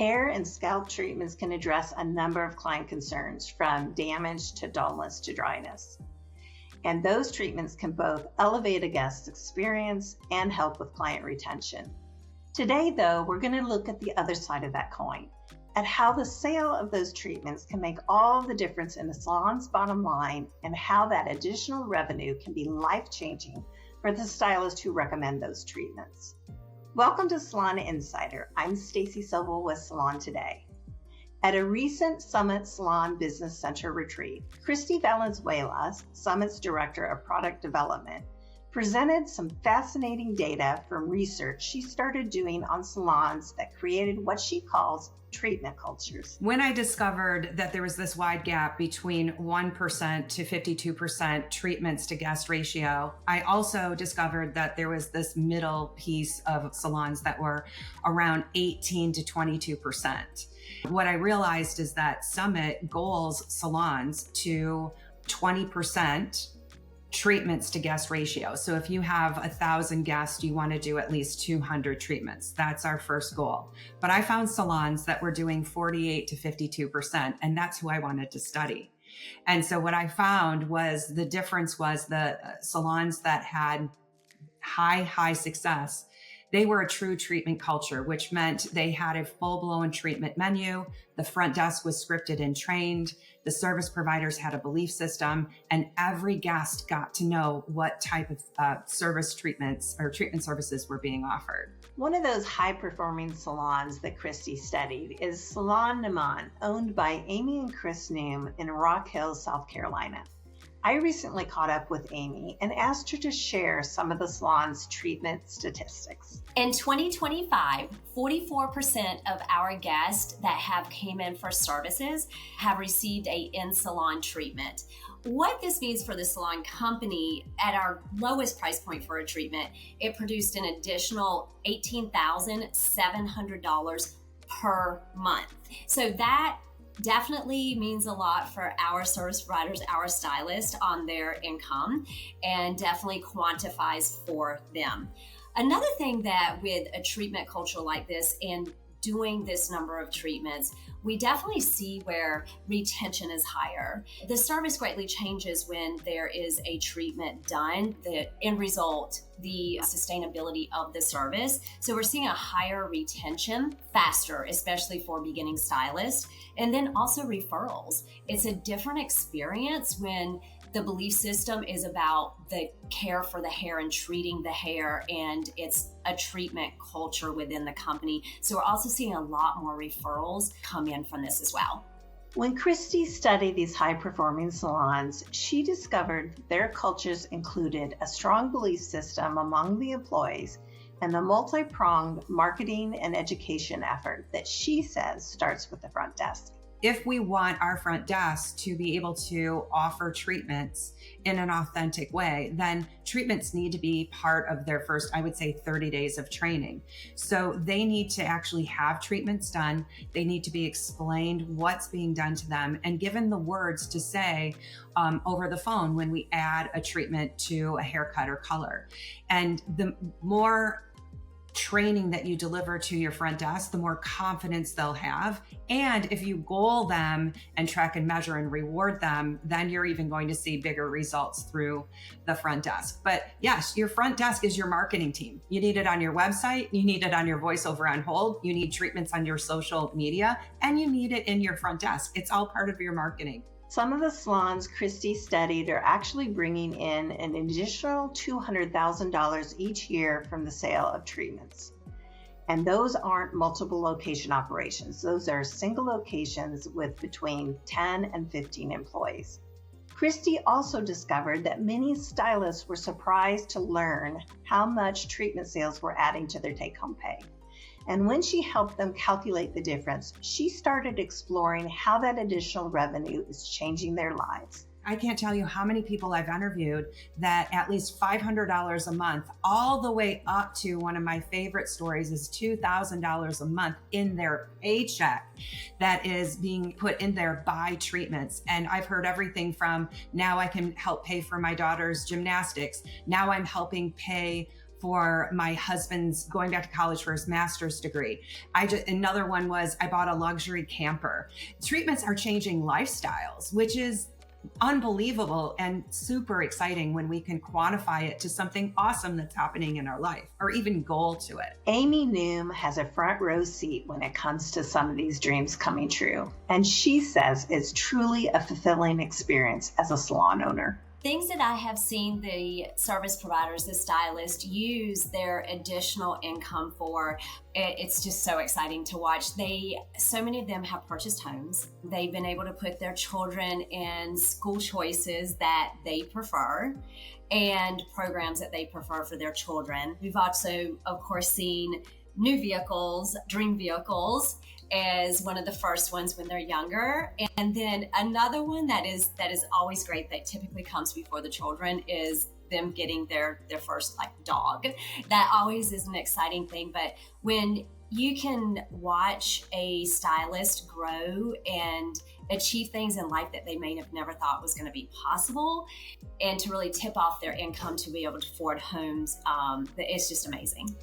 Hair and scalp treatments can address a number of client concerns, from damage to dullness to dryness. And those treatments can both elevate a guest's experience and help with client retention. Today, though, we're going to look at the other side of that coin, at how the sale of those treatments can make all the difference in the salon's bottom line, and how that additional revenue can be life-changing for the stylist who recommend those treatments. Welcome to Salon Insider. I'm Stacy Sobel with Salon Today. At a recent Summit Salon Business Center retreat, Kristi Valenzuela, Summit's Director of Product Development, presented some fascinating data from research she started doing on salons that created what she calls treatment cultures. When I discovered that there was this wide gap between 1% to 52% treatments to guest ratio, I also discovered that there was this middle piece of salons that were around 18 to 22%. What I realized is that Summit goals salons to 20% treatments to guest ratio. So if you have 1,000 guests, you want to do at least 200 treatments. That's our first goal. But I found salons that were doing 48 to 52%, and that's who I wanted to study. And so what I found was the difference was the salons that had high success, they were a true treatment culture, which meant they had a full-blown treatment menu. The front desk was scripted and trained. The service providers had a belief system, and every guest got to know what type of service treatments or treatment services were being offered. One of those high-performing salons that Kristi studied is Salon Naoum, owned by Amy and Chris Naoum in Rock Hill, South Carolina. I recently caught up with Amy and asked her to share some of the salon's treatment statistics. In 2025, 44% of our guests that have came in for services have received a in-salon treatment. What this means for the salon company, at our lowest price point for a treatment, it produced an additional $18,700 per month. So that definitely means a lot for our service providers, our stylists, on their income, and definitely quantifies for them. Another thing that with a treatment culture like this and doing this number of treatments, we definitely see where retention is higher. The service greatly changes when there is a treatment done. The end result, the sustainability of the service. So we're seeing a higher retention faster, especially for beginning stylists. And then also referrals. It's a different experience when the belief system is about the care for the hair and treating the hair, and it's a treatment culture within the company. So we're also seeing a lot more referrals come in from this as well. When Kristi studied these high-performing salons, she discovered their cultures included a strong belief system among the employees and the multi-pronged marketing and education effort that she says starts with the front desk. If we want our front desk to be able to offer treatments in an authentic way, then treatments need to be part of their first, I would say, 30 days of training. So they need to actually have treatments done. They need to be explained what's being done to them and given the words to say over the phone when we add a treatment to a haircut or color. And the more training that you deliver to your front desk, the more confidence they'll have. And if you goal them and track and measure and reward them, then you're even going to see bigger results through the front desk. But yes, your front desk is your marketing team. You need it on your website. You need it on your voice over on hold. You need treatments on your social media, and you need it in your front desk. It's all part of your marketing. Some of the salons Kristi studied are actually bringing in an additional $200,000 each year from the sale of treatments. And those aren't multiple location operations. Those are single locations with between 10 and 15 employees. Kristi also discovered that many stylists were surprised to learn how much treatment sales were adding to their take-home pay. And when she helped them calculate the difference, she started exploring how that additional revenue is changing their lives. I can't tell you how many people I've interviewed that at least $500 a month, all the way up to one of my favorite stories is $2,000 a month in their paycheck that is being put in there by treatments. And I've heard everything from now I can help pay for my daughter's gymnastics. Now I'm helping pay for my husband's going back to college for his master's degree. Another one was I bought a luxury camper. Treatments are changing lifestyles, which is unbelievable and super exciting when we can quantify it to something awesome that's happening in our life, or even goal to it. Amy Naoum has a front row seat when it comes to some of these dreams coming true. And she says it's truly a fulfilling experience as a salon owner. Things that I have seen the service providers, the stylists, use their additional income for, it's just so exciting to watch. So many of them have purchased homes. They've been able to put their children in school choices that they prefer and programs that they prefer for their children. We've also, of course, seen new vehicles, dream vehicles, as one of the first ones when they're younger. And then another one that is always great, that typically comes before the children, is them getting their first dog. That always is an exciting thing. But when you can watch a stylist grow and achieve things in life that they may have never thought was going to be possible, and to really tip off their income to be able to afford homes, it's just amazing.